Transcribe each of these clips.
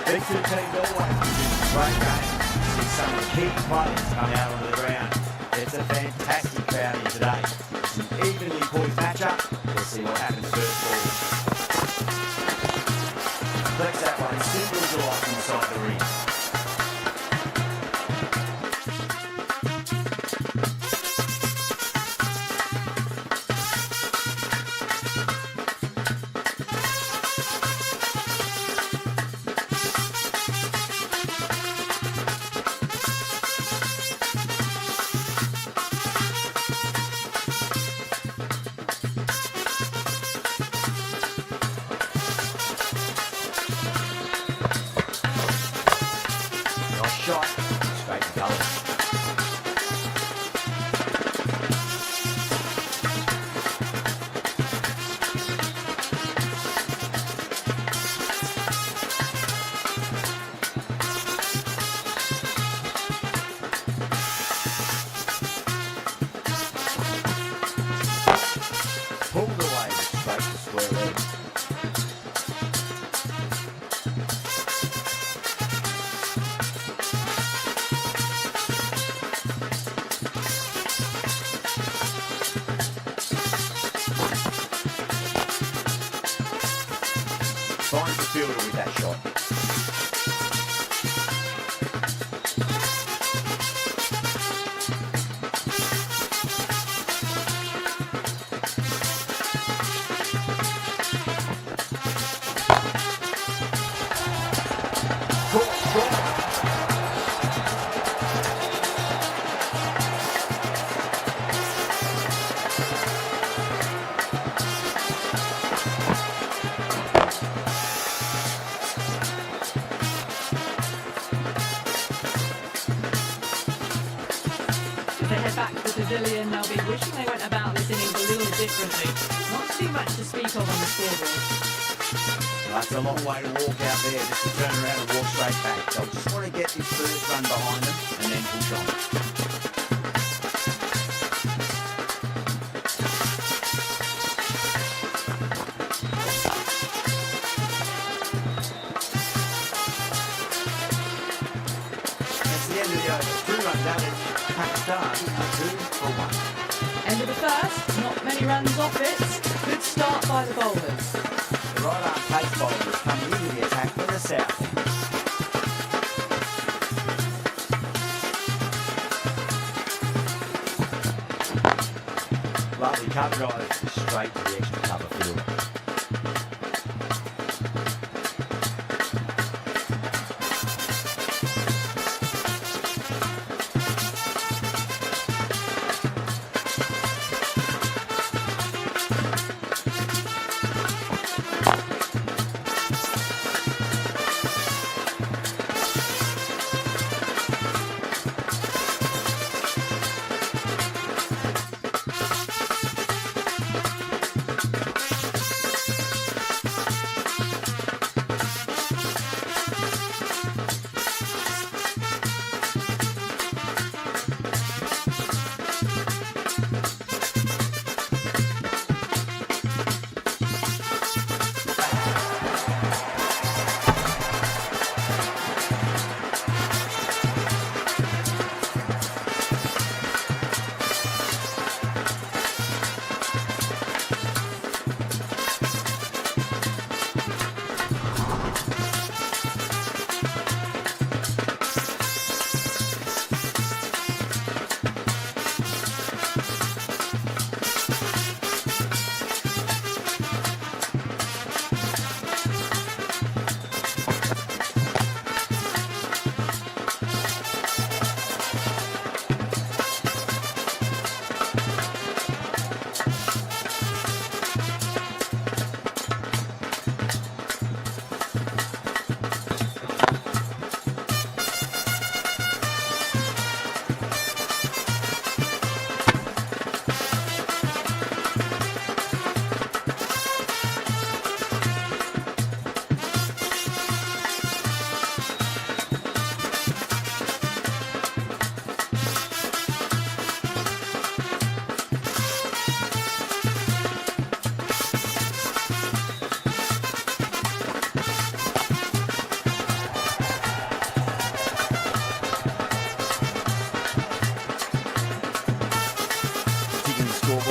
These two teams always produce great games. See some of the key players come out onto the ground. It's a fantastic crowd here today. It's an evenly poised matchup. We'll see what happens first ball. Flex that one as simple as you like inside the ring. Shot, straight to colours. Pulled away straight to square leg. Finds the fielder with that shot. As they head back to the pavilion, they'll be wishing they went about this innings a little differently. Not too much to speak of on the scoreboard. That's a long way to walk out there just to turn around and walk straight back. They'll just want to get this first run behind them and then push on. That's the end of the over. 2 runs added. Pakistan 2 for 1. End of the first, not many runs off it. Good start by the bowlers. The right arm pace bowlers coming into the attack from the south end. Lovely cover drive straight to the extra cover fielder.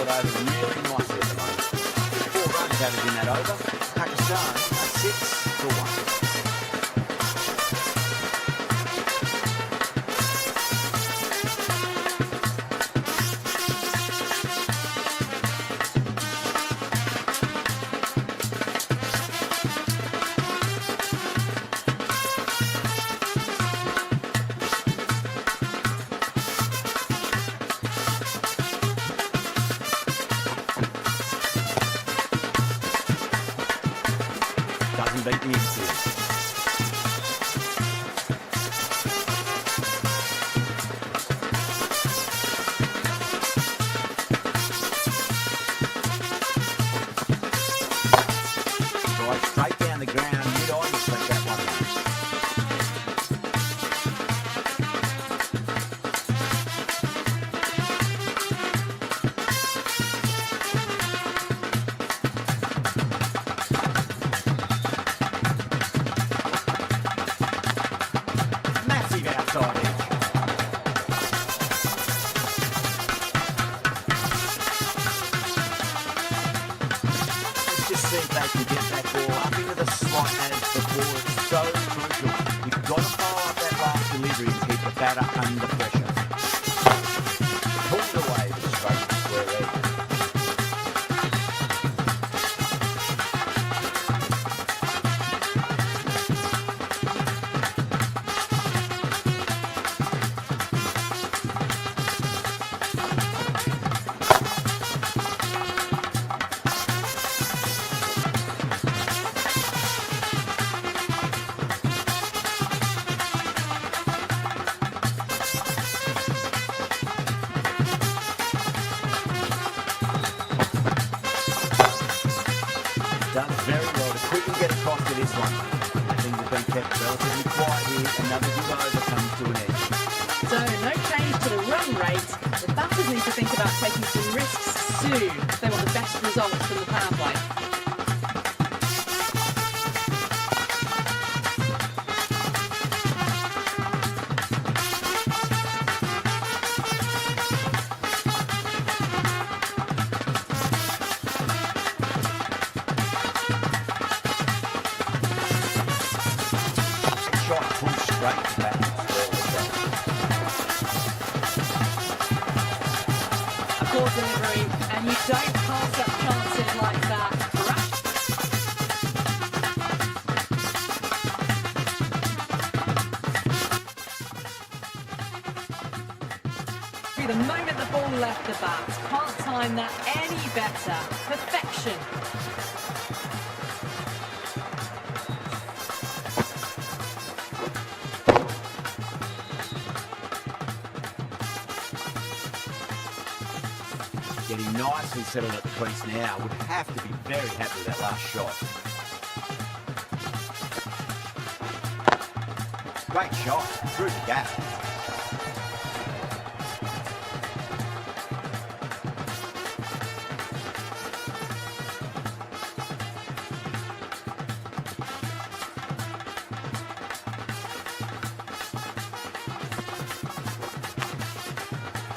got over really nicely at the moment. 4 runs added in that over. Pakistan are 6-1. Doesn't beat the infield. Right, straight down the ground, mid-on, let that one run. Massive outside edge. Let's just see if they can get that ball up into the slot as before. It's so crucial. You've got to follow up that last delivery and keep the batter under pressure. Pull it away with a straight to square leg. Done very well to quickly get across to this one. Things have been kept relatively quiet here. Another good over comes to an end. So no change to the run rate. The batters need to think about taking some risks soon if they want the best results from the power play. Shot pulled straight back. A poor delivery, and you don't pass up chances like that. The moment the ball left the bat, can't time that any better. Perfection. Getting nicely settled at the crease now. Would have to be very happy with that last shot. Great shot through the gap.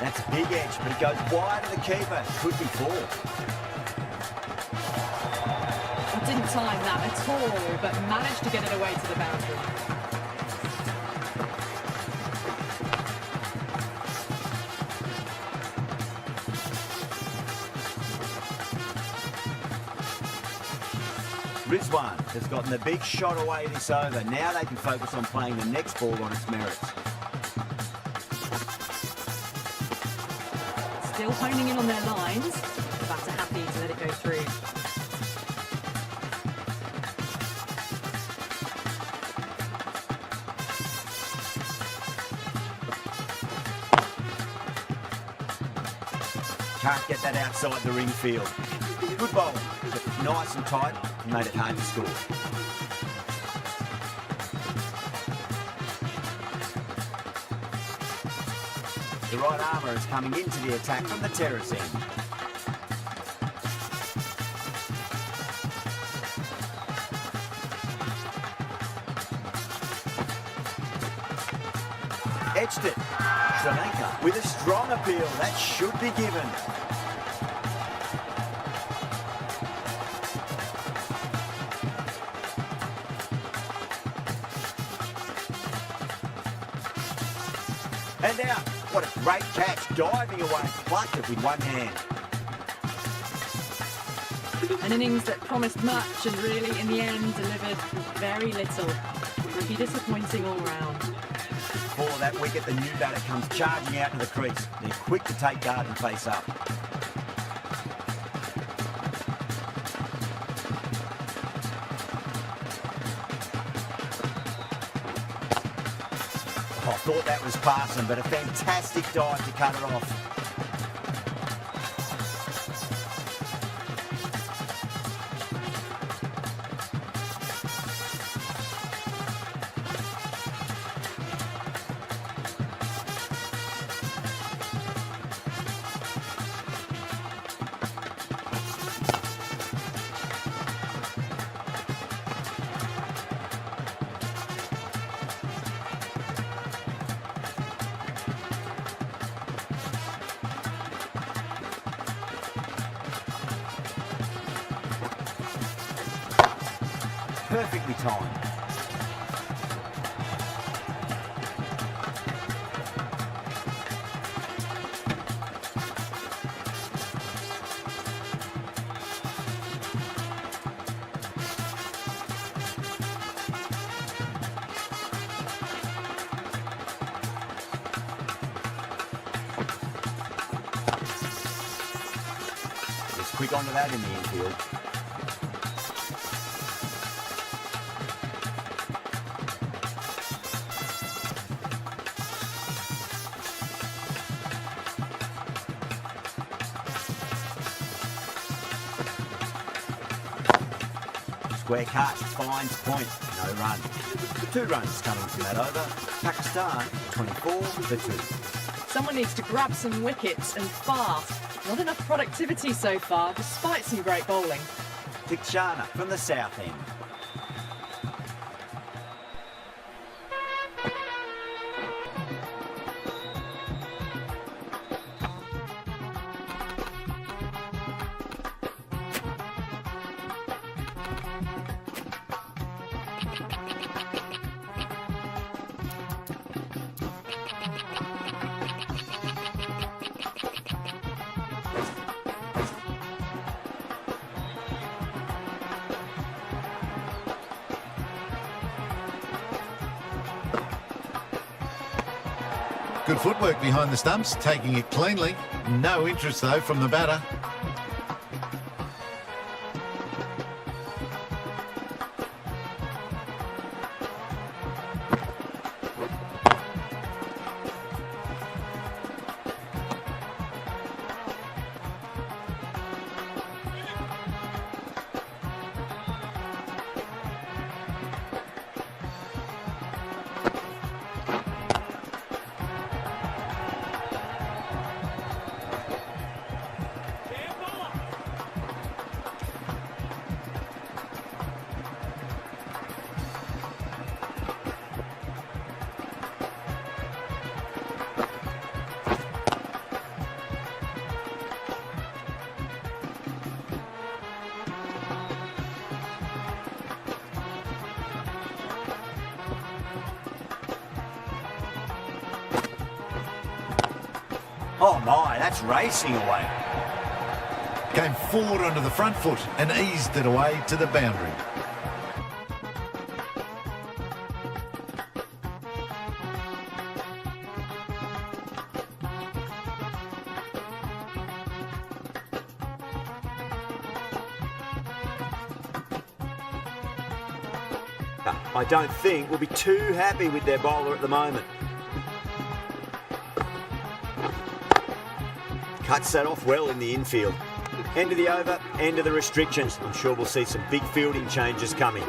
That's a big edge, but it goes wide of the keeper. Could be 4. I didn't time that at all, but managed to get it away to the boundary. Rizwan has gotten the big shot away this over. Now they can focus on playing the next ball on its merits. Still honing in on their lines. The batter happy to let it go through. Can't get that outside the ring field. Good bowl. Nice and tight. Made it hard to score. The right armour is coming into the attack from the terrace end. Etched it. Sri Lanka with a strong appeal. That should be given. And now, what a great catch, diving away, plucked it with one hand. An innings that promised much and really, in the end, delivered very little. Pretty disappointing all round. Before that wicket, the new batter comes charging out to the crease. They're quick to take guard and face up. I thought that was passing, but a fantastic dive to cut it off. Perfectly timed. Just quick onto that in the infield. Square cut, finds point, no run. 2 runs coming from that over. Pakistan 24 for 2. Someone needs to grab some wickets and fast. Not enough productivity so far, despite some great bowling. Tikshana from the south end. Good footwork behind the stumps, taking it cleanly. No interest, though, from the batter. Oh my, that's racing away. Came forward onto the front foot and eased it away to the boundary. I don't think we'll be too happy with their bowler at the moment. Cuts that off well in the infield. End of the over, end of the restrictions. I'm sure we'll see some big fielding changes coming.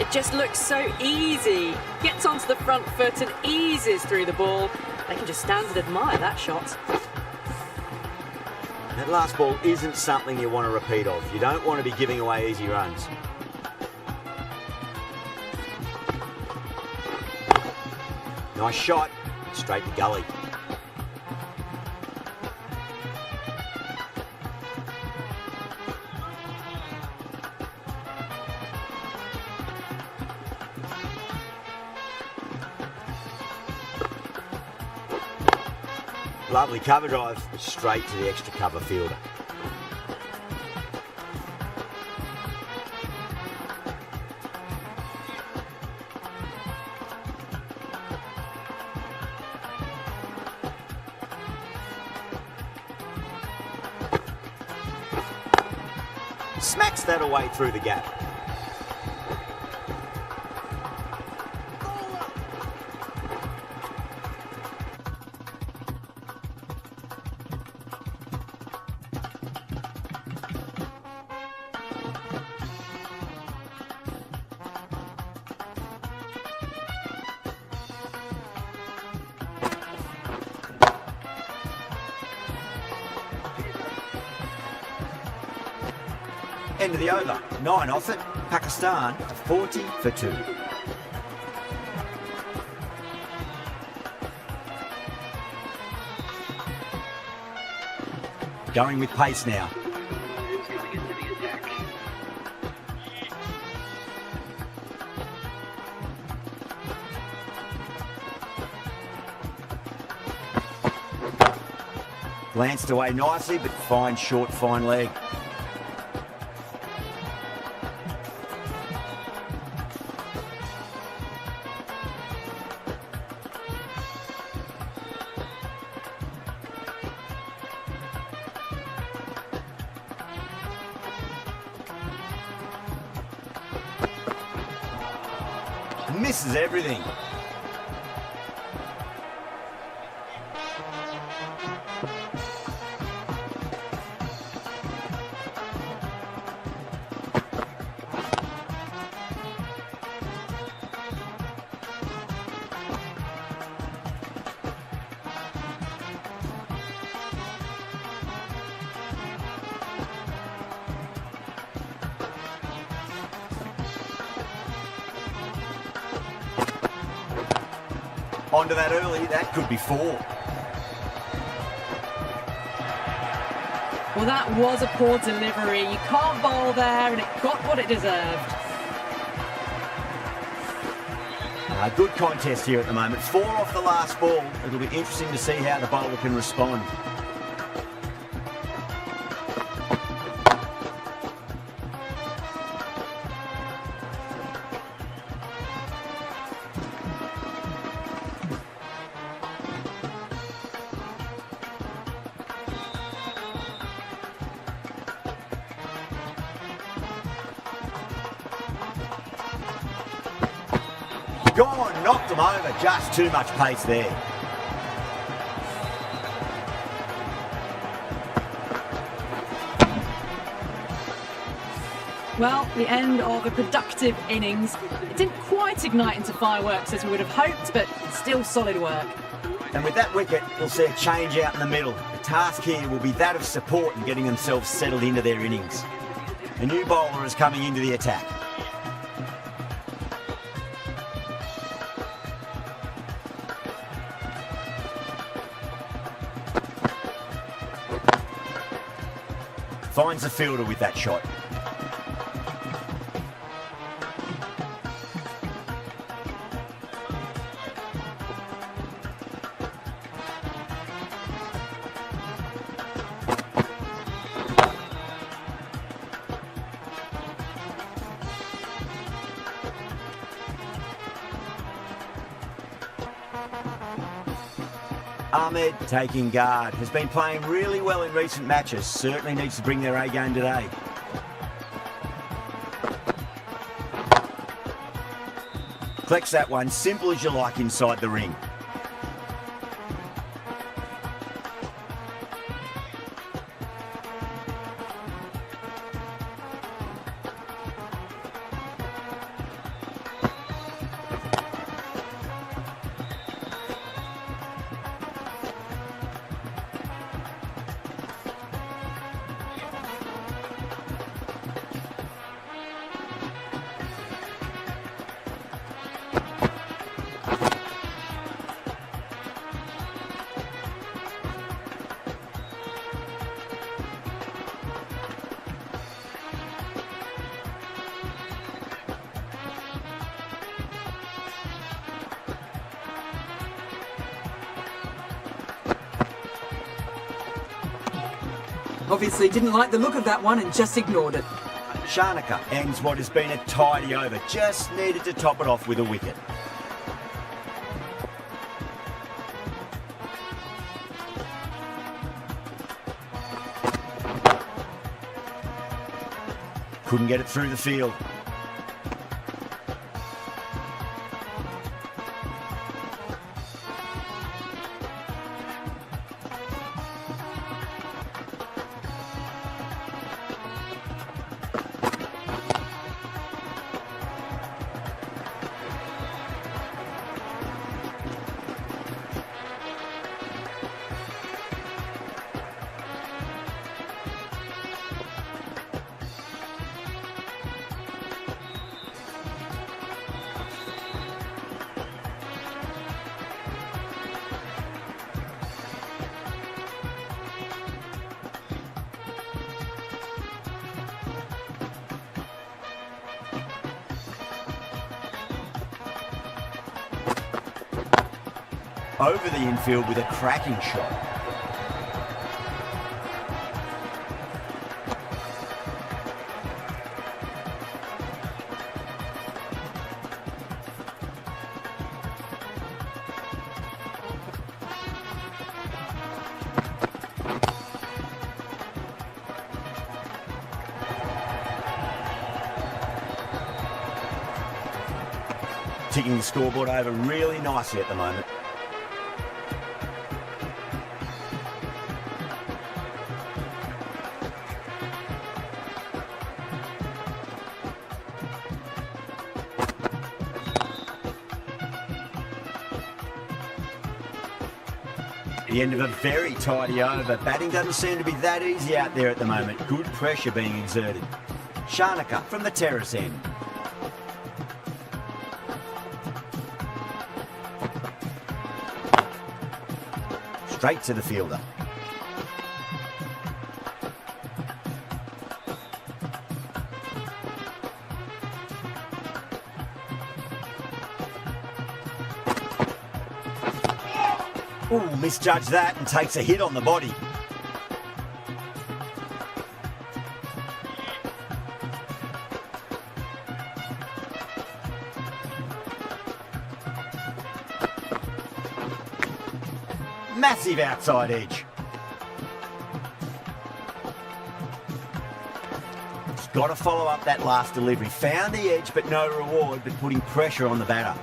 It just looks so easy. Gets onto the front foot and eases through the ball. They can just stand and admire that shot. That last ball isn't something you want to repeat of. You don't want to be giving away easy runs. Nice shot, straight to gully. Lovely cover drive, straight to the extra cover fielder. Smacks that away through the gap. End of the over. 9 off it. Pakistan 40 for 2. Going with pace now. Glanced away nicely, but fine short, fine leg. Misses everything. Onto that early, that could be 4. Well, that was a poor delivery. You can't bowl there, and it got what it deserved. Good contest here at the moment. 4 off the last ball. It'll be interesting to see how the bowler can respond. Gone, knocked them over, just too much pace there. Well, the end of a productive innings. It didn't quite ignite into fireworks as we would have hoped, but still solid work. And with that wicket, we'll see a change out in the middle. The task here will be that of support and getting themselves settled into their innings. A new bowler is coming into the attack. Finds the fielder with that shot. Ahmed taking guard. Has been playing really well in recent matches. Certainly needs to bring their A game today. Collects that one, simple as you like inside the ring. Obviously didn't like the look of that one and just ignored it. Shanaka ends what has been a tidy over. Just needed to top it off with a wicket. Couldn't get it through the field. Over the infield with a cracking shot. Ticking the scoreboard over really nicely at the moment. The end of a very tidy over. Batting doesn't seem to be that easy out there at the moment. Good pressure being exerted. Shanaka from the terrace end. Straight to the fielder. Ooh, misjudged that and takes a hit on the body. Massive outside edge. He's got to follow up that last delivery. Found the edge, but no reward, but putting pressure on the batter.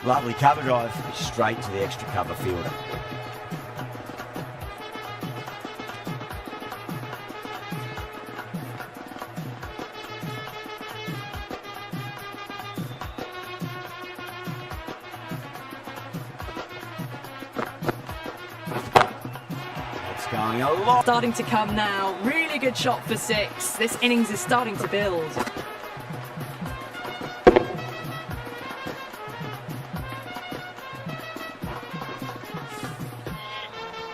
Lovely cover drive, straight to the extra cover fielder. It's going a lot. Starting to come now. Really good shot for 6. This innings is starting to build.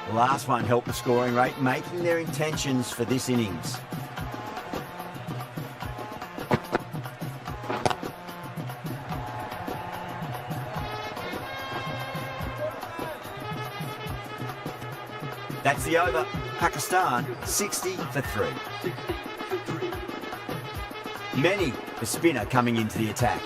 The last one helped the scoring rate, making their intentions for this innings. That's the over. Pakistan 60 for 3. Many, the spinner, coming into the attack.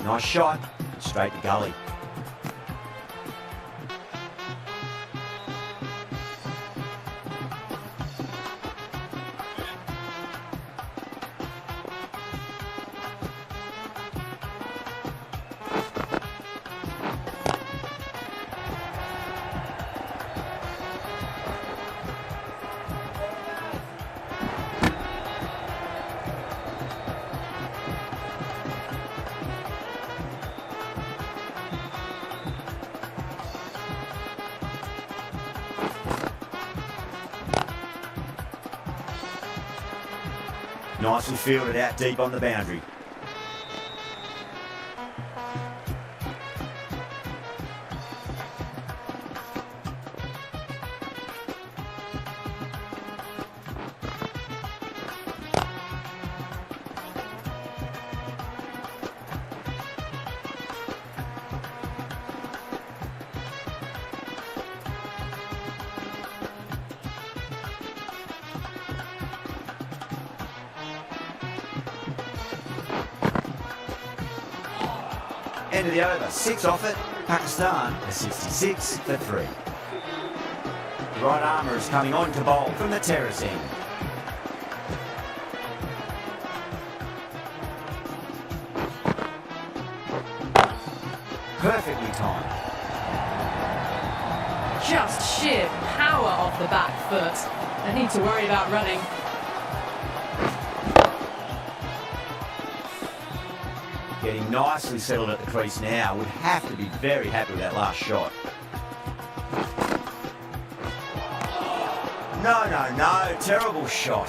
Nice shot, straight to gully. Nicely fielded out deep on the boundary. End of the over, 6 off it. Pakistan a 66 for 3. The right armour is coming on to bowl from the terrace end. Perfectly timed. Just sheer power off the back foot. No need to worry about running. Getting nicely settled at the crease now. Would have to be very happy with that last shot. No. Terrible shot.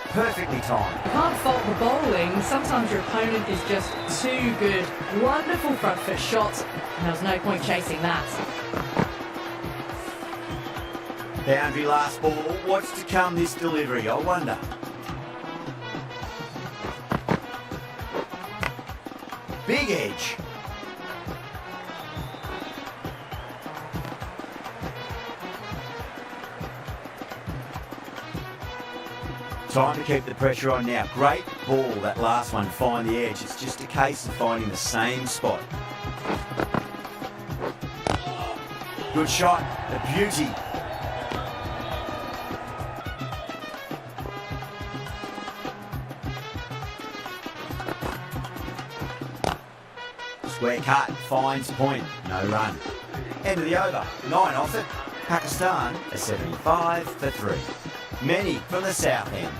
Perfectly timed. Can't fault the bowling. Sometimes your opponent is just too good. Wonderful front foot shot. And there was no point chasing that. Boundary last ball. What's to come this delivery, I wonder. Big edge. Time to keep the pressure on now. Great ball, that last one, find the edge. It's just a case of finding the same spot. Good shot, a beauty. Square cut, finds point, no run. End of the over, 9 off it. Pakistan a 75 for 3. Many from the south end.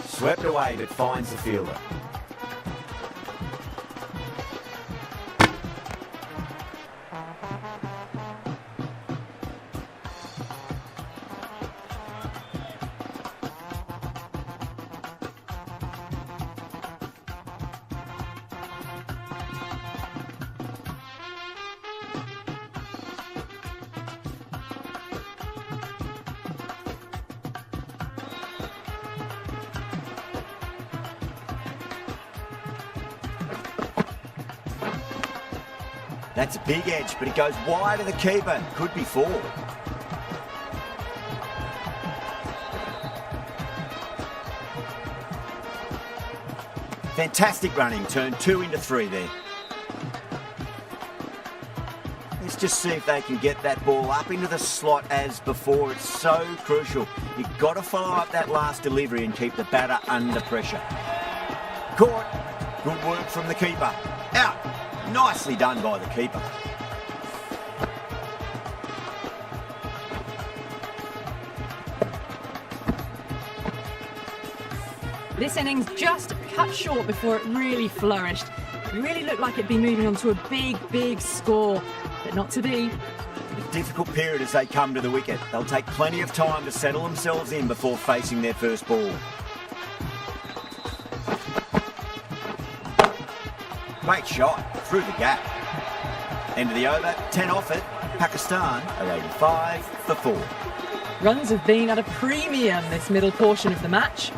Swept away but finds the fielder. That's a big edge, but it goes wide of the keeper. Could be 4. Fantastic running, turn 2 into 3 there. Let's just see if they can get that ball up into the slot as before. It's so crucial. You've got to follow up that last delivery and keep the batter under pressure. Caught. Good work from the keeper. Out. Nicely done by the keeper. This innings just cut short before it really flourished. It really looked like it'd be moving on to a big score, but not to be. A difficult period as they come to the wicket. They'll take plenty of time to settle themselves in before facing their first ball. Great shot, through the gap. End of the over, 10 off it. Pakistan are 85 for 4. Runs have been at a premium this middle portion of the match.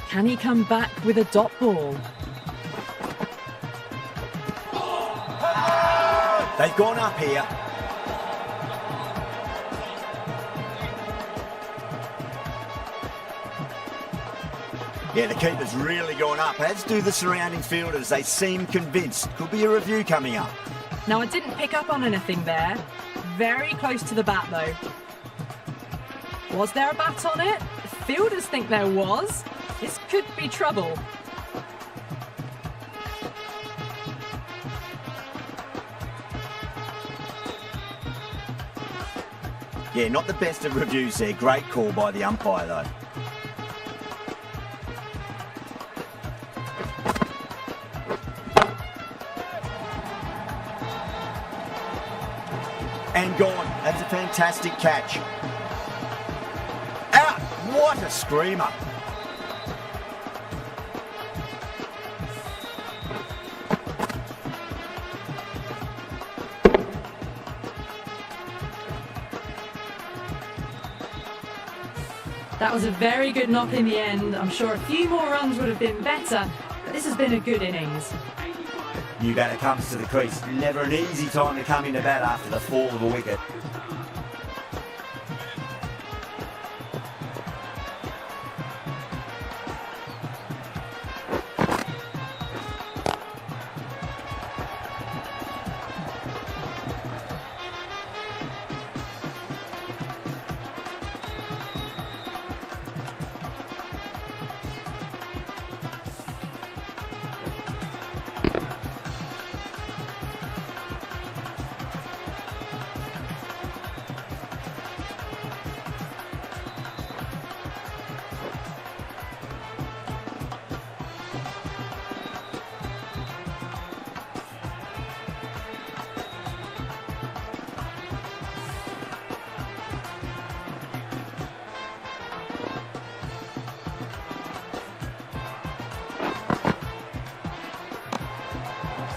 Can he come back with a dot ball? They've gone up here. Yeah, the keeper's really gone up, as do the surrounding fielders. They seem convinced. Could be a review coming up. Now, I didn't pick up on anything there. Very close to the bat, though. Was there a bat on it? The fielders think there was. This could be trouble. Yeah, not the best of reviews there. Great call by the umpire, though. And gone. That's a fantastic catch. Out! What a screamer. That was a very good knock in the end. I'm sure a few more runs would have been better, but this has been a good innings. New batter comes to the crease. Never an easy time to come into bat after the fall of a wicket.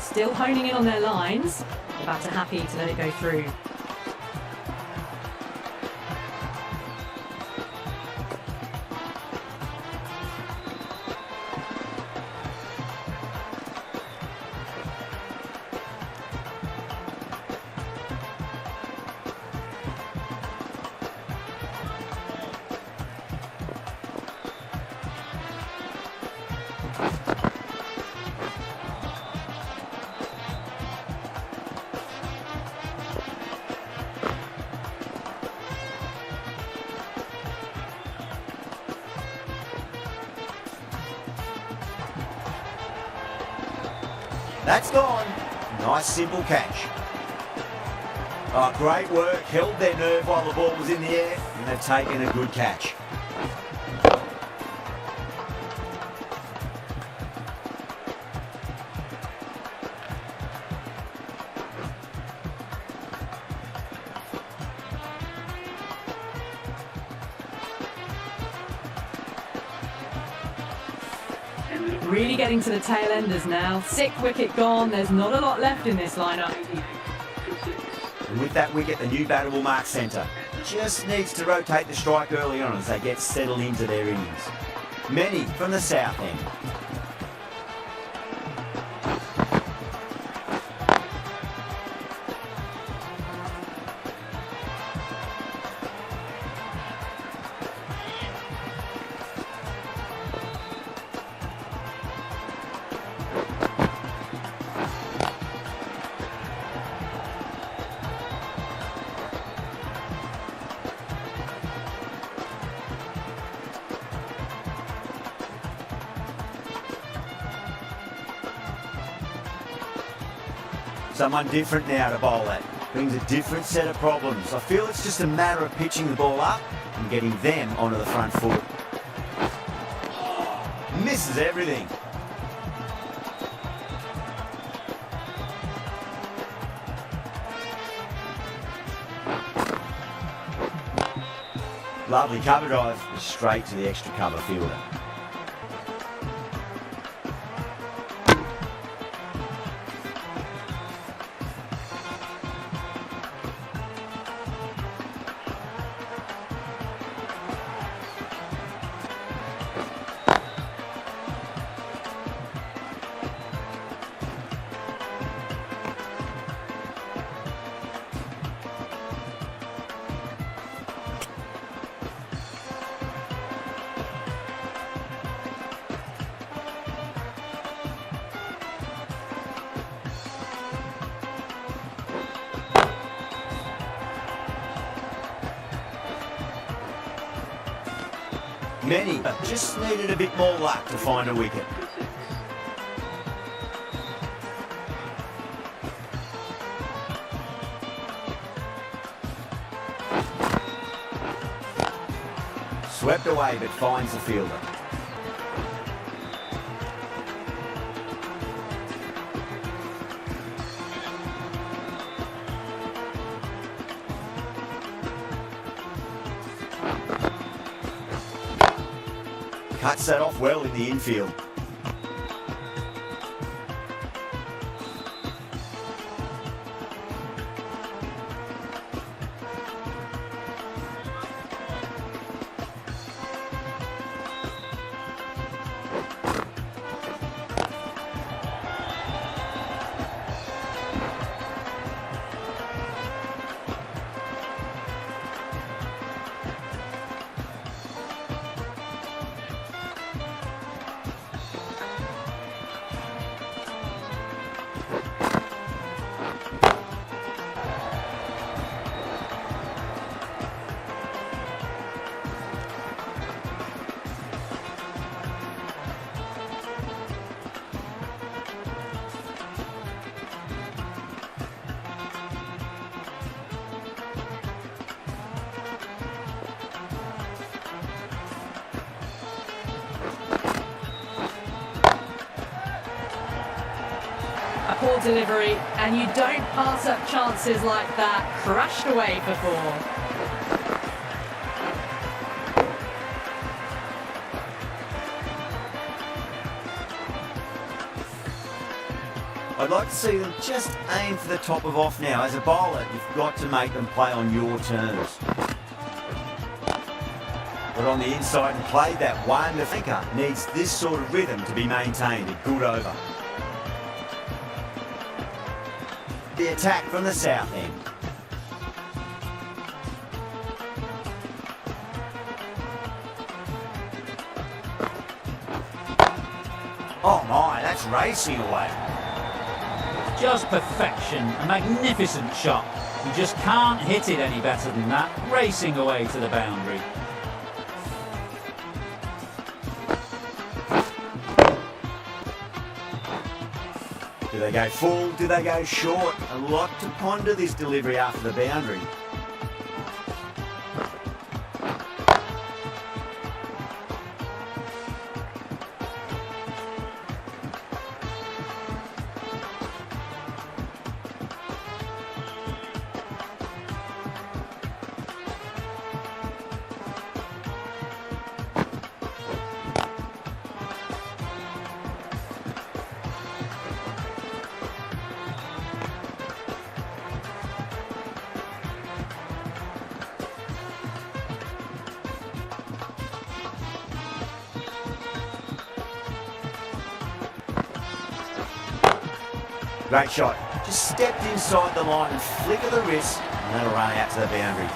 Still honing in on their lines. The batter happy to let it go through. That's gone. Nice simple catch. Oh, great work. Held their nerve while the ball was in the air, and they've taken a good catch. Really getting to the tail enders now. 6th wicket gone. There's not a lot left in this lineup. And with that wicket, the new batter will mark centre. Just needs to rotate the strike early on as they get settled into their innings. Many from the south end. Someone different now to bowl at. Brings a different set of problems. I feel it's just a matter of pitching the ball up and getting them onto the front foot. Misses everything. Lovely cover drive, straight to the extra cover fielder. Many just needed a bit more luck to find a wicket. Swept away but finds the fielder. Cuts that off well in the infield. A poor delivery, and you don't pass up chances like that. Crashed away for 4. I'd like to see them just aim for the top of off now. As a bowler, you've got to make them play on your terms. But on the inside and play, that one defender needs this sort of rhythm to be maintained. A good over. The attack from the south end. Oh my, that's racing away. Just perfection, a magnificent shot. You just can't hit it any better than that, racing away to the boundary. Do they go full? Do they go short? A lot to ponder this delivery after the boundary. Great shot. Just stepped inside the line and flick of the wrist, and that'll run out to the boundary.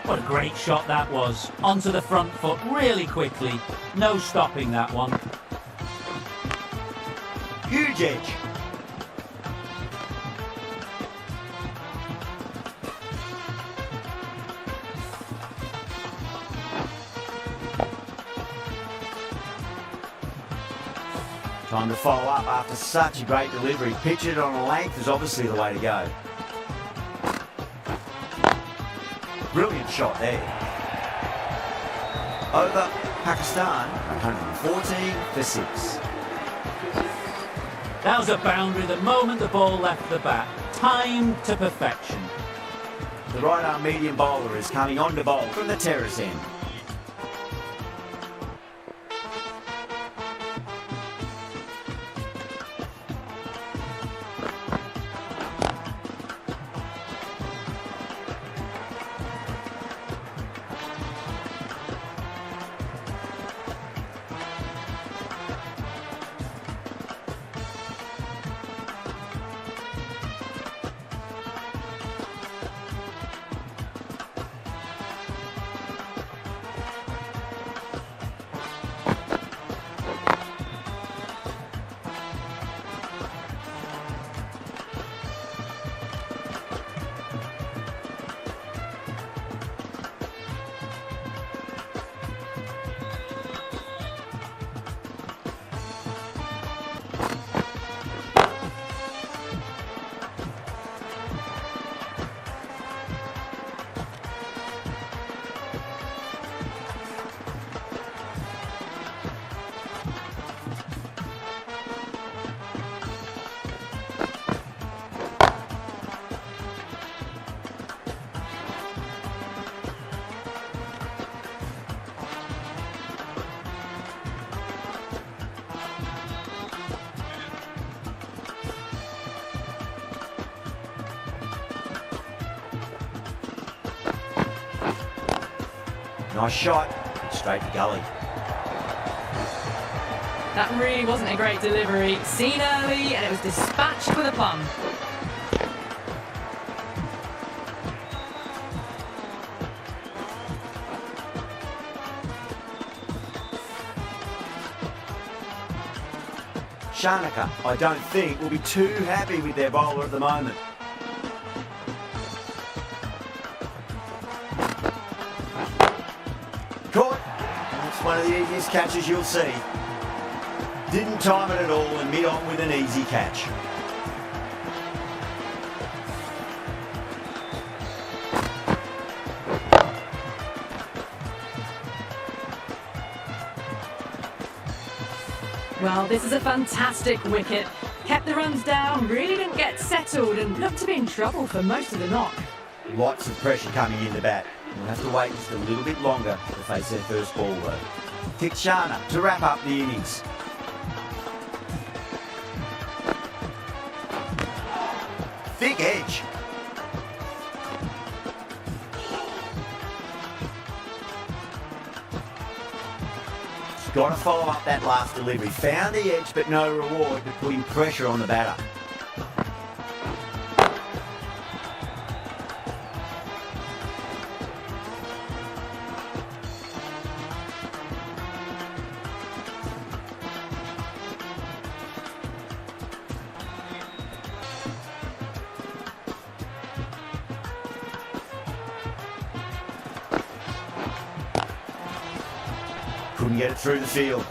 What a great shot that was. Onto the front foot really quickly. No stopping that one. Huge edge. Time to follow up after such a great delivery. Pitch it on a length is obviously the way to go. Brilliant shot there. Over Pakistan, 114 for 6. That was a boundary the moment the ball left the bat. Timed to perfection. The right arm medium bowler is coming on to bowl from the terrace end. Nice shot, straight to gully. That really wasn't a great delivery. Seen early, and it was dispatched with a plum. Shanaka, I don't think, will be too happy with their bowler at the moment. Caught. That's one of the easiest catches you'll see. Didn't time it at all and mid-on with an easy catch. Well, this is a fantastic wicket. Kept the runs down, really didn't get settled, and looked to be in trouble for most of the knock. Lots of pressure coming in the bat. We'll have to wait just a little bit longer to face their first ball though. Tikshana to wrap up the innings. Thick edge. Got to follow up that last delivery. Found the edge, but no reward, but putting pressure on the batter. Couldn't get it through the field.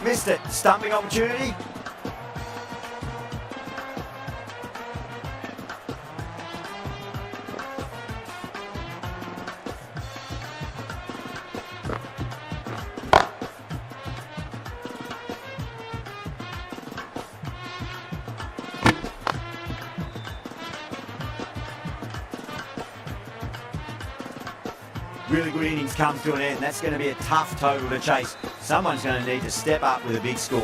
Missed it. Stumping opportunity. Really good innings comes to an end. That's going to be a tough total to chase. Someone's going to need to step up with a big score.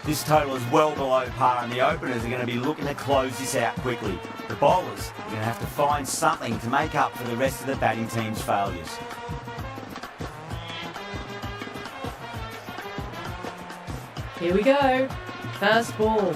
This total is well below par and the openers are going to be looking to close this out quickly. The bowlers are going to have to find something to make up for the rest of the batting team's failures. Here we go. First ball.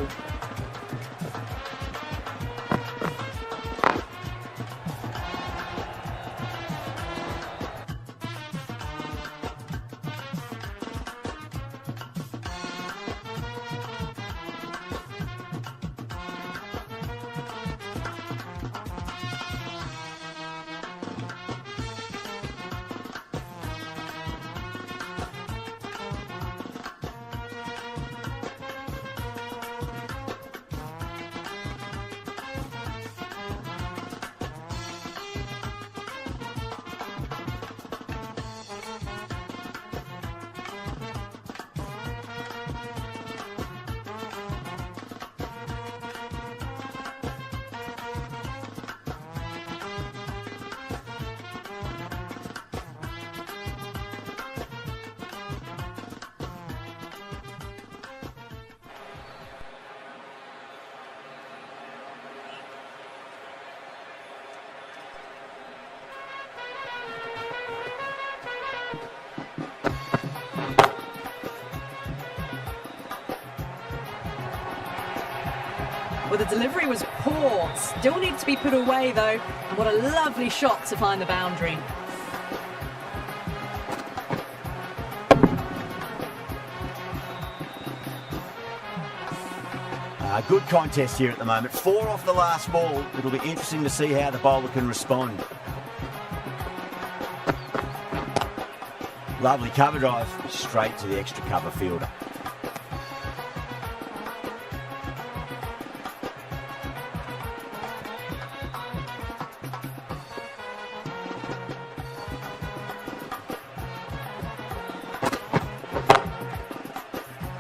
Well, the delivery was poor. Still needs to be put away, though. And what a lovely shot to find the boundary. Good contest here at the moment. 4 off the last ball. It'll be interesting to see how the bowler can respond. Lovely cover drive, straight to the extra cover fielder.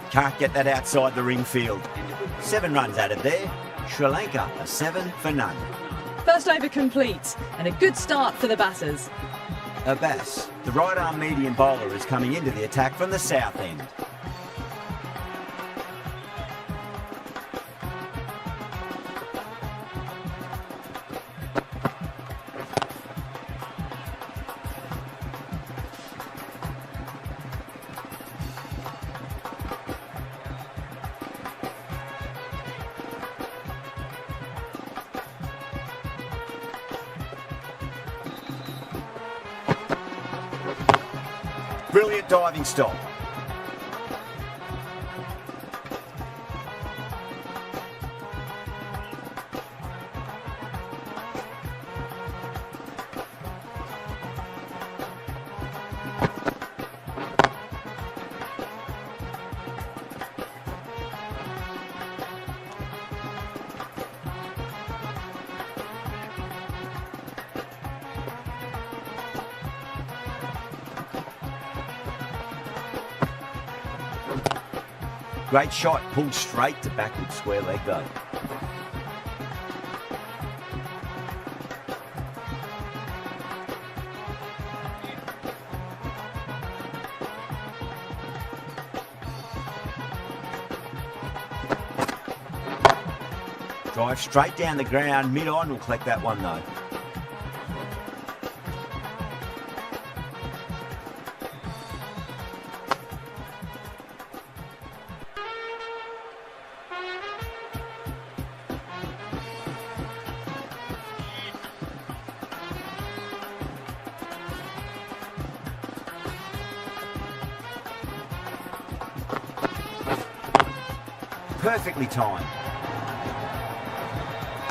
Can't get that outside the ring field. 7 runs added there. Sri Lanka a 7 for none. First over complete, and a good start for the batters. Abbas, the right arm medium bowler, is coming into the attack from the south end. Brilliant diving stop. Great shot, pulled straight to backward square leg though. Drive straight down the ground, mid-on, will collect that one though. Perfectly timed.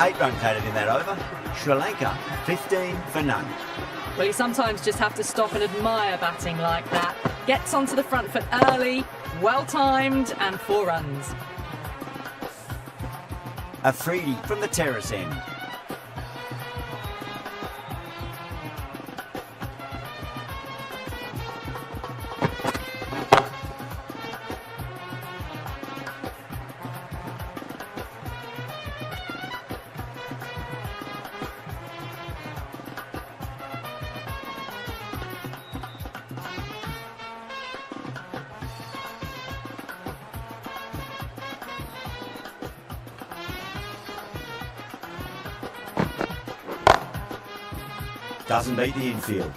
8 runs added in that over. Sri Lanka 15 for none. Well, you sometimes just have to stop and admire batting like that. Gets onto the front foot early, well timed, and 4 runs. Afridi from the terrace end. Doesn't beat the infield.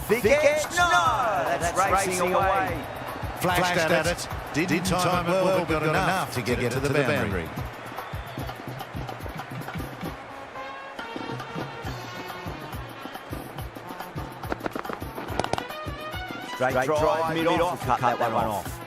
Thick edge, no! That's racing away. Flashed at it. Didn't time it well, but got enough to get it to the boundary. Straight drive, mid-off, cut that one off.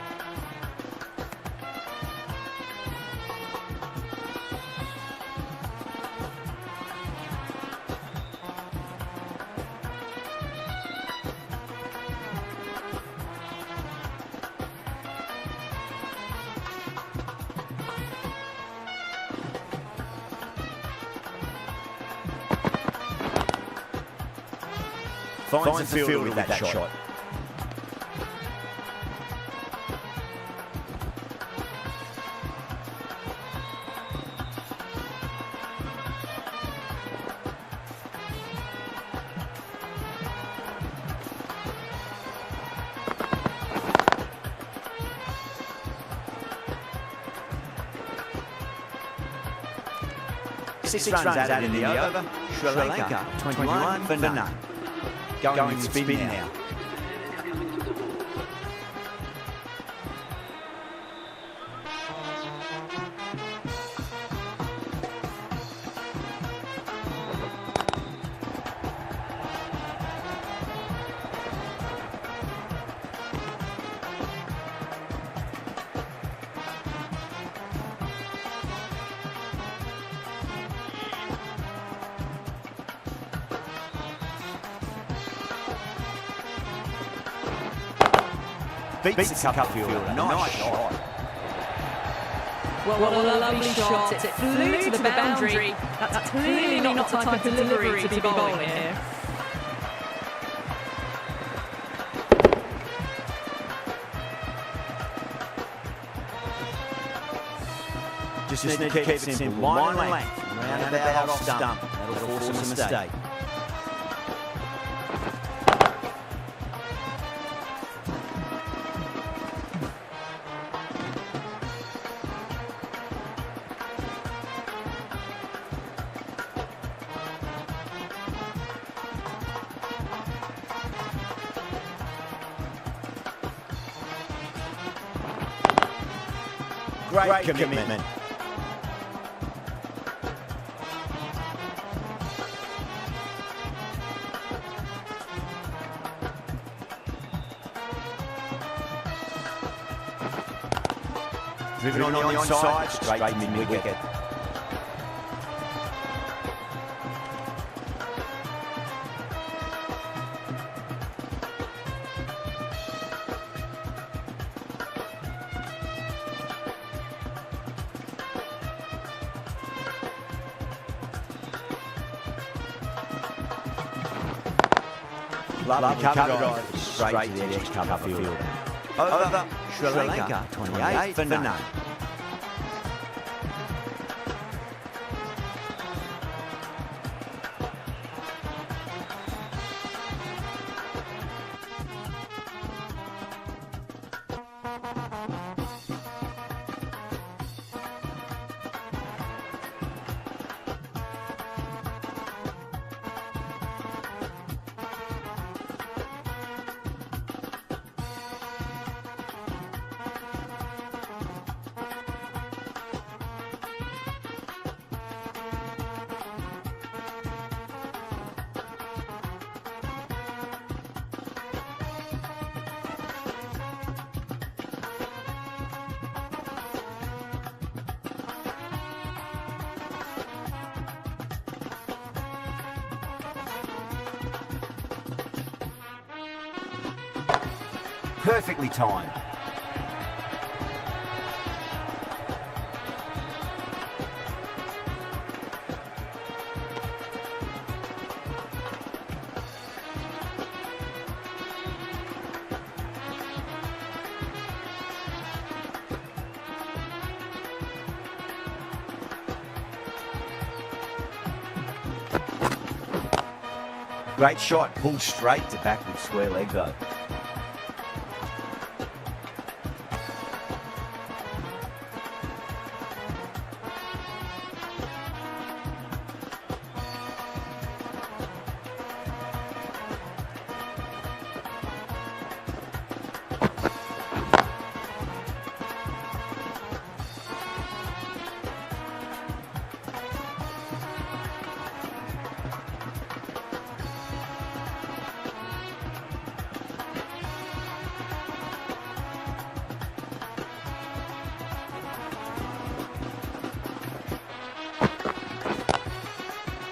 Finds the fielder with that shot. Six runs added in the over. Sri Lanka 21 for none. Going in spin now. beats the cover fielder. Nice shot. Well, what a lovely shot. It flew to the boundary. That's clearly not the type of delivery to be bowling here. Just need to keep it simple. Line and length. Round about off stump. That'll force a mistake. Great commitment. Driven on the onside, straight to mid-wicket. Lovely cover drive, straight to the edge cover fielder. Over Sri Lanka, 28 for none. Perfectly timed. Great shot, pulled straight to backward square leg though.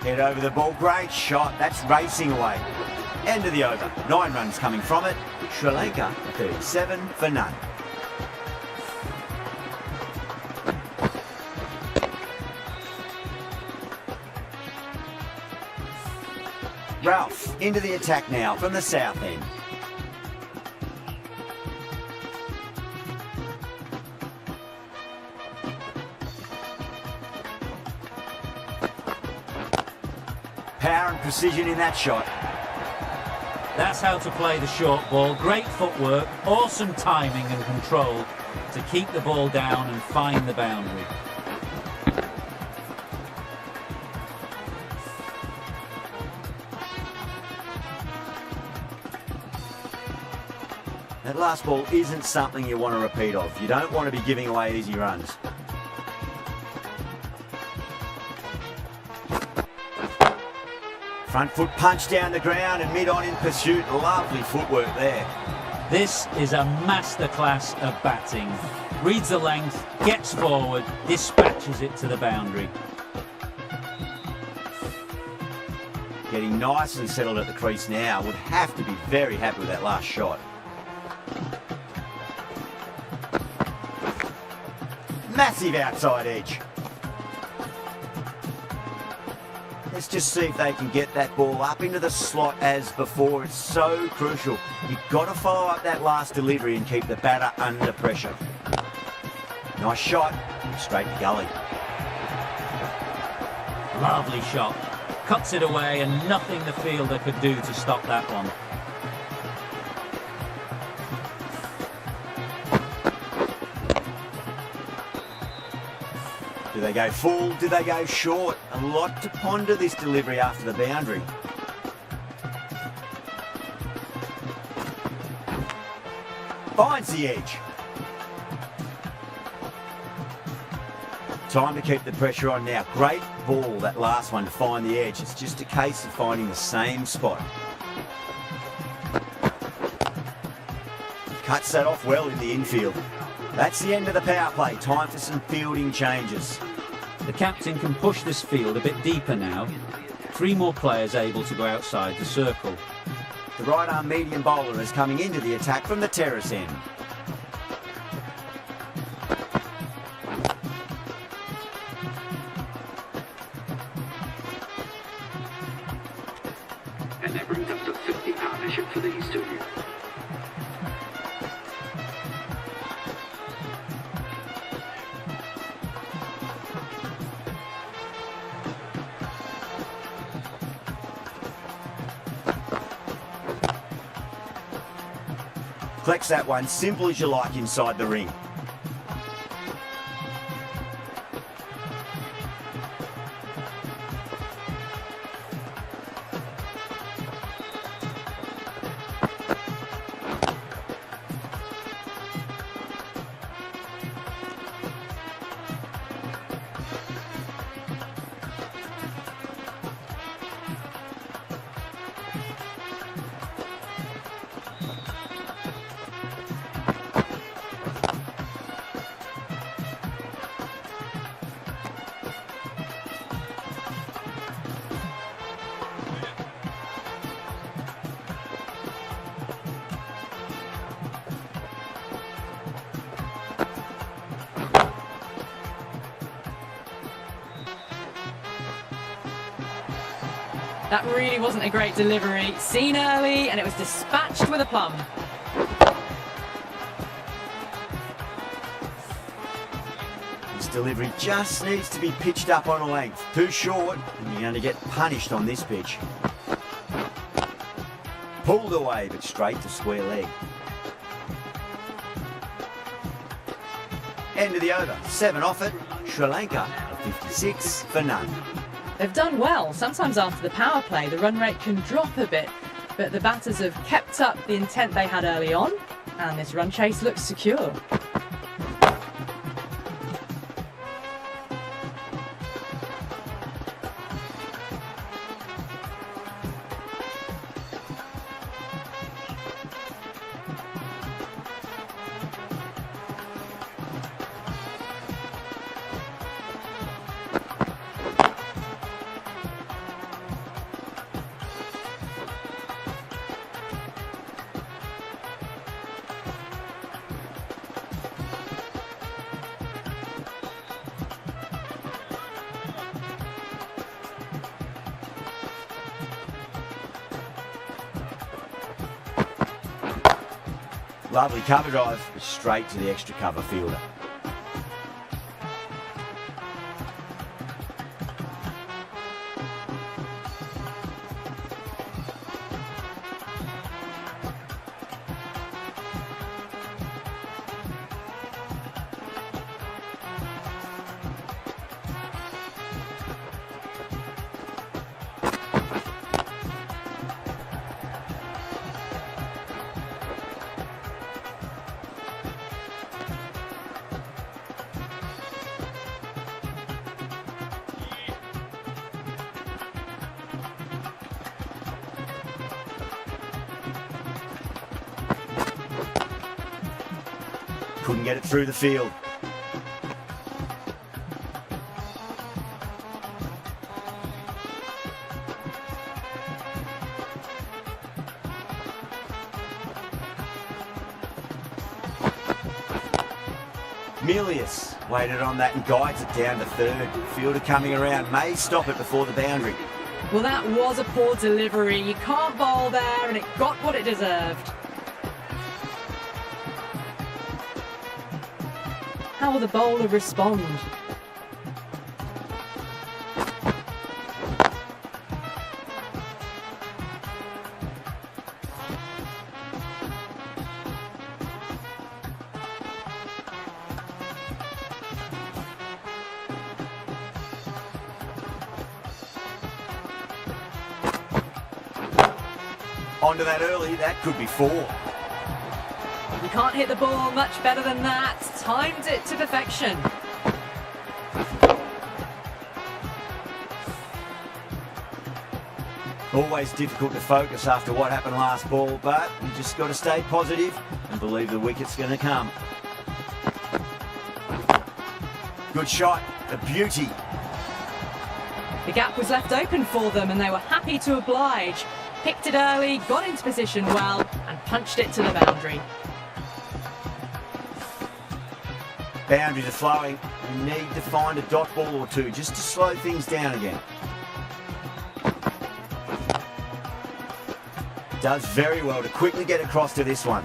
Head over the ball, great shot, that's racing away. End of the over, 9 runs coming from it. Sri Lanka, 37 for none. Ralph into the attack now from the south end. Power and precision in that shot. That's how to play the short ball. Great footwork, awesome timing and control to keep the ball down and find the boundary. That last ball isn't something you want to repeat of. You don't want to be giving away easy runs. Front foot punch down the ground and mid on in pursuit. Lovely footwork there. This is a masterclass of batting. Reads the length, gets forward, dispatches it to the boundary. Getting nicely settled at the crease now. Would have to be very happy with that last shot. Massive outside edge. Let's just see if they can get that ball up into the slot as before. It's so crucial. You've got to follow up that last delivery and keep the batter under pressure. Nice shot, straight to gully. Lovely shot. Cuts it away and nothing the fielder could do to stop that one. Do they go full? Do they go short? A lot to ponder this delivery after the boundary. Finds the edge. Time to keep the pressure on now. Great ball, that last one, to find the edge. It's just a case of finding the same spot. Cuts that off well in the infield. That's the end of the power play. Time for some fielding changes. The captain can push this field a bit deeper now. 3 more players able to go outside the circle. The right arm medium bowler is coming into the attack from the terrace end. And that brings up the 50 partnership for these two. Collects that one, simple as you like, inside the ring. That really wasn't a great delivery. Seen early, and it was dispatched with a plum. This delivery just needs to be pitched up on a length. Too short, and you're going to get punished on this pitch. Pulled away, but straight to square leg. End of the over. 7 off it. Sri Lanka 56 for none. They've done well. Sometimes after the power play, the run rate can drop a bit, but the batters have kept up the intent they had early on, and this run chase looks secure. Lovely cover drive, straight to the extra cover fielder. Couldn't get it through the field. Milius Waited on that and guides it down to third. Fielder coming around, may stop it before the boundary. Well, that was a poor delivery. You can't bowl there, and it got what it deserved. How will the bowler respond? Onto that early, that could be 4. You can't hit the ball much better than that. Timed it to perfection. Always difficult to focus after what happened last ball, but you just got to stay positive and believe the wicket's going to come. Good shot, a beauty. The gap was left open for them and they were happy to oblige. Picked it early, got into position well and punched it to the boundary. Boundaries are flowing. You need to find a dot ball or two just to slow things down again. Does very well to quickly get across to this one.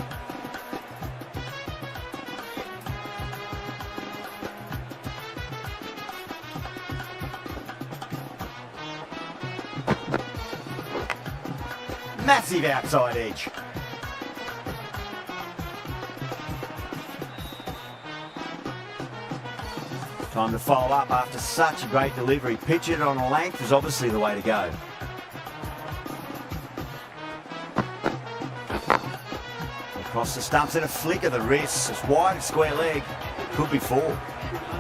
Massive outside edge. Time to follow up after such a great delivery. Pitch it on a length is obviously the way to go. Across the stumps and a flick of the wrists. It's wide square leg. Could be 4.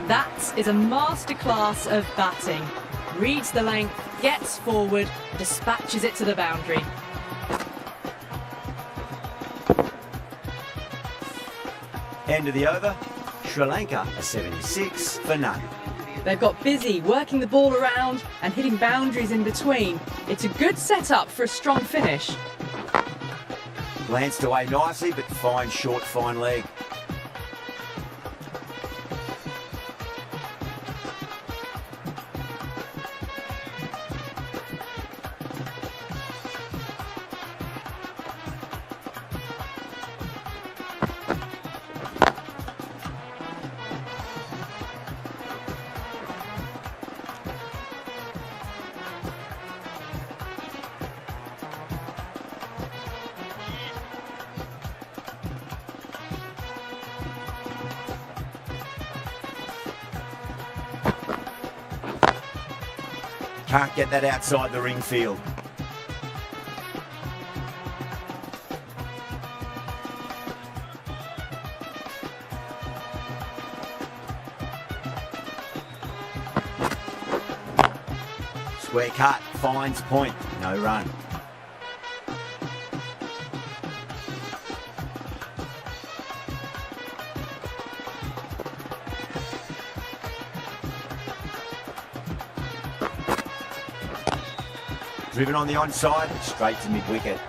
That is a masterclass of batting. Reads the length, gets forward, dispatches it to the boundary. End of the over. Sri Lanka a 76 for none. They've got busy working the ball around and hitting boundaries in between. It's a good setup for a strong finish. Glanced away nicely, but fine short, fine leg. Can't get that outside the ring field. Square cut, finds point, no run. Driven on the onside, straight to mid-wicket.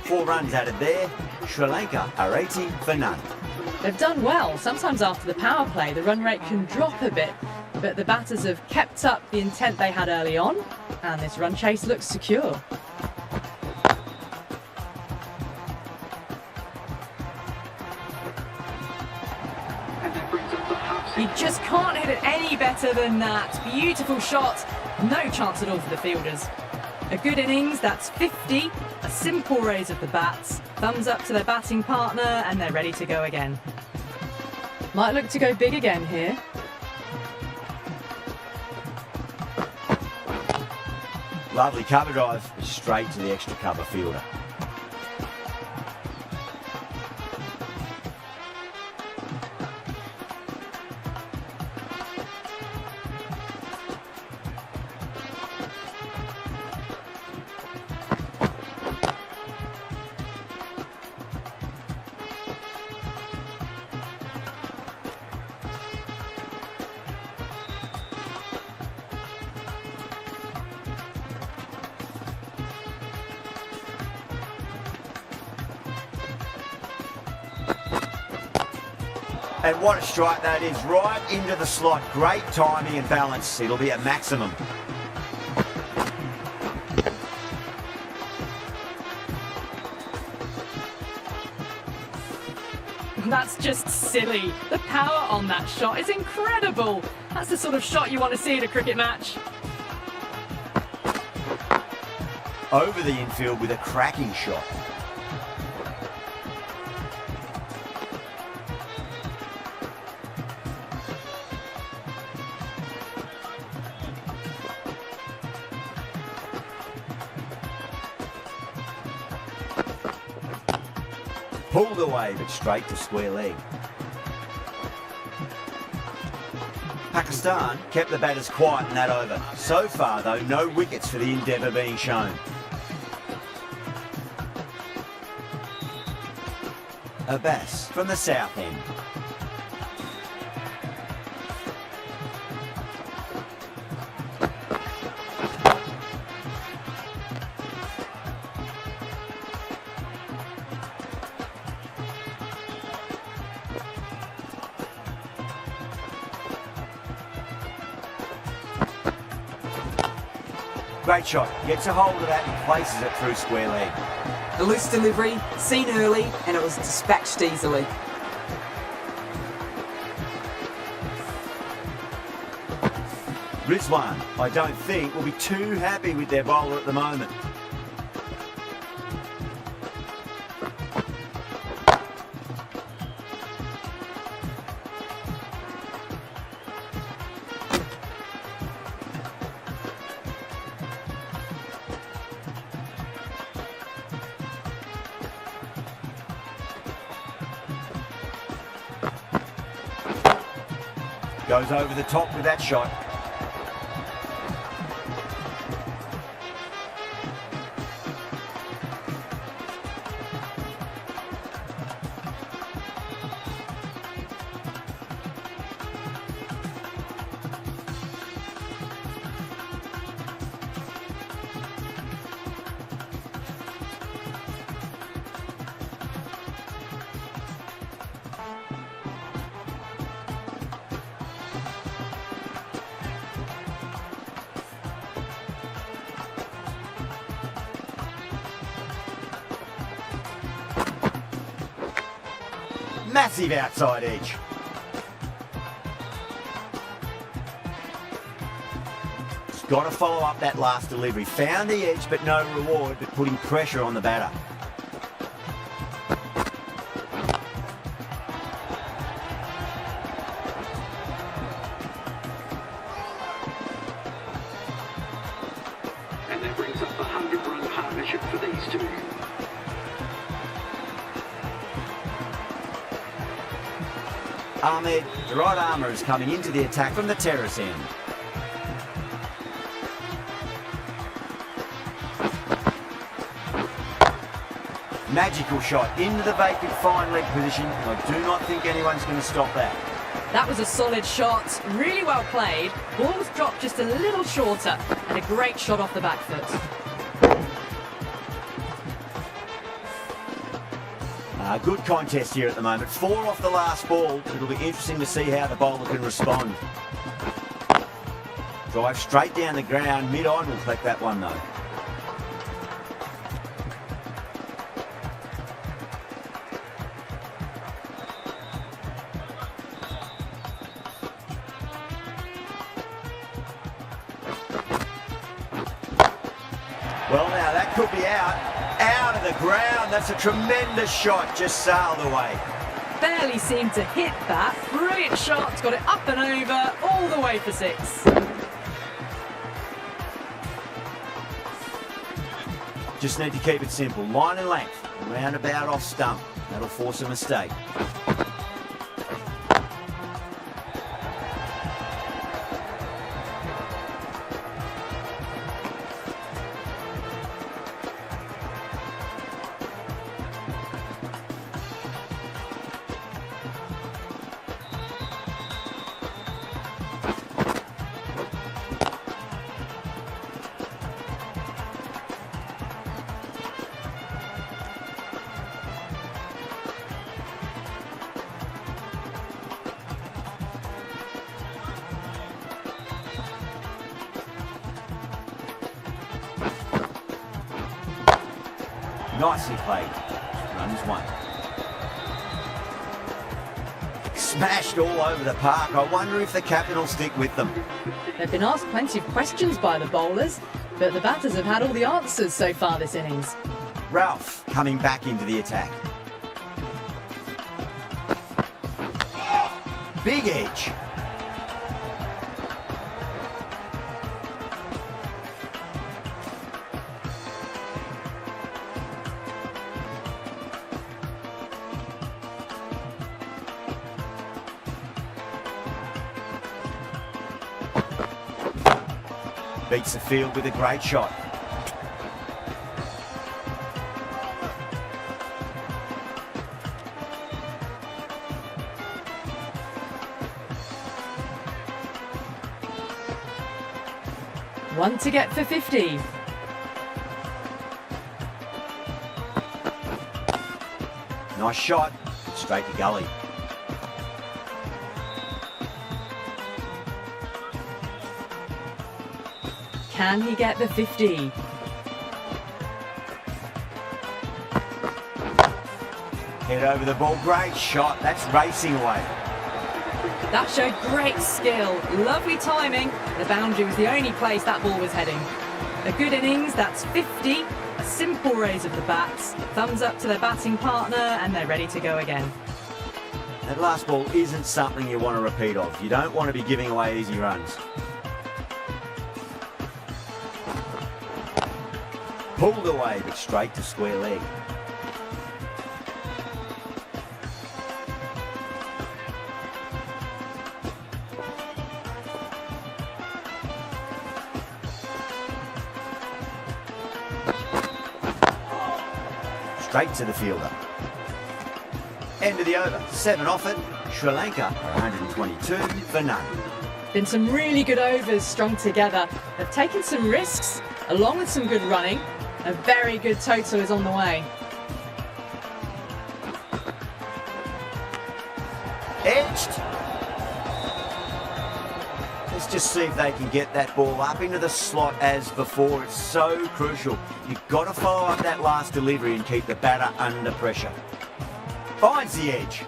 Four runs added there. Sri Lanka are 80 for none. They've done well. Sometimes after the power play, the run rate can drop a bit, but the batters have kept up the intent they had early on, and this run chase looks secure. You just can't hit it any better than that. Beautiful shot. No chance at all for the fielders. A good innings, that's 50. A simple raise of the bats. Thumbs up to their batting partner, and they're ready to go again. Might look to go big again here. Lovely cover drive, straight to the extra cover fielder. And what a strike that is, right into the slot. Great timing and balance. It'll be at maximum. That's just silly. The power on that shot is incredible. That's the sort of shot you want to see in a cricket match. Over the infield with a cracking shot. Pulled away, but straight to square leg. Pakistan kept the batters quiet in that over. So far, though, no wickets for the endeavour being shown. Abbas from the south end. Great shot. Gets a hold of that and places it through square leg. A loose delivery, seen early, and it was dispatched easily. Rizwan, I don't think, will be too happy with their bowler at the moment. Goes over the top with that shot. Massive outside edge. He's got to follow up that last delivery. Found the edge, but no reward, but putting pressure on the batter. And that brings up the 100-run partnership for these two. Ahmed, the right armour, is coming into the attack from the terrace end. Magical shot into the vacant fine leg position. I do not think anyone's going to stop that. That was a solid shot, really well played. Ball was dropped just a little shorter, and a great shot off the back foot. Good contest here at the moment. 4 off the last ball. It'll be interesting to see how the bowler can respond. Drive straight down the ground. Mid-on will collect that one though. Well, now that could be out of the ground. That's a tremendous shot, just sailed away. Barely seemed to hit that. Brilliant shot, got it up and over, all the way for 6. Just need to keep it simple. Line and length, roundabout off stump. That'll force a mistake. Nicely played. Runs one. Smashed all over the park. I wonder if the captain will stick with them. They've been asked plenty of questions by the bowlers, but the batters have had all the answers so far this innings. Ralph coming back into the attack. Big edge. Beats the field with a great shot. One to get for 50. Nice shot. Straight to gully. Can he get the 50? Head over the ball. Great shot. That's racing away. That showed great skill, lovely timing. The boundary was the only place that ball was heading. A good innings, that's 50. A simple raise of the bats. Thumbs up to their batting partner and they're ready to go again. That last ball isn't something you want to repeat of. You don't want to be giving away easy runs. Pulled away, but straight to square leg. Straight to the fielder. End of the over. 7 off it. Sri Lanka 122 for none. Been some really good overs strung together. They've taken some risks, along with some good running. A very good total is on the way. Edged. Let's just see if they can get that ball up into the slot as before. It's so crucial. You've got to follow up that last delivery and keep the batter under pressure. Finds the edge.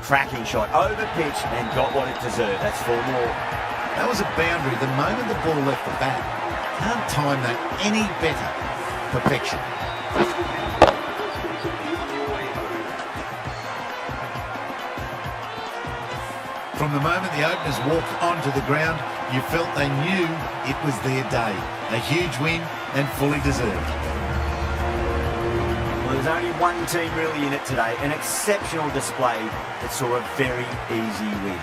Cracking shot, over pitch and got what it deserved. That's 4 more. That was a boundary the moment the ball left the bat. Can't time that any better. Perfection. From the moment the openers walked onto the ground, you felt they knew it was their day. A huge win and fully deserved. Well, there's only one team really in it today. An exceptional display that saw a very easy win.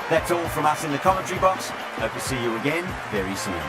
That's all from us in the commentary box. Hope to see you again very soon.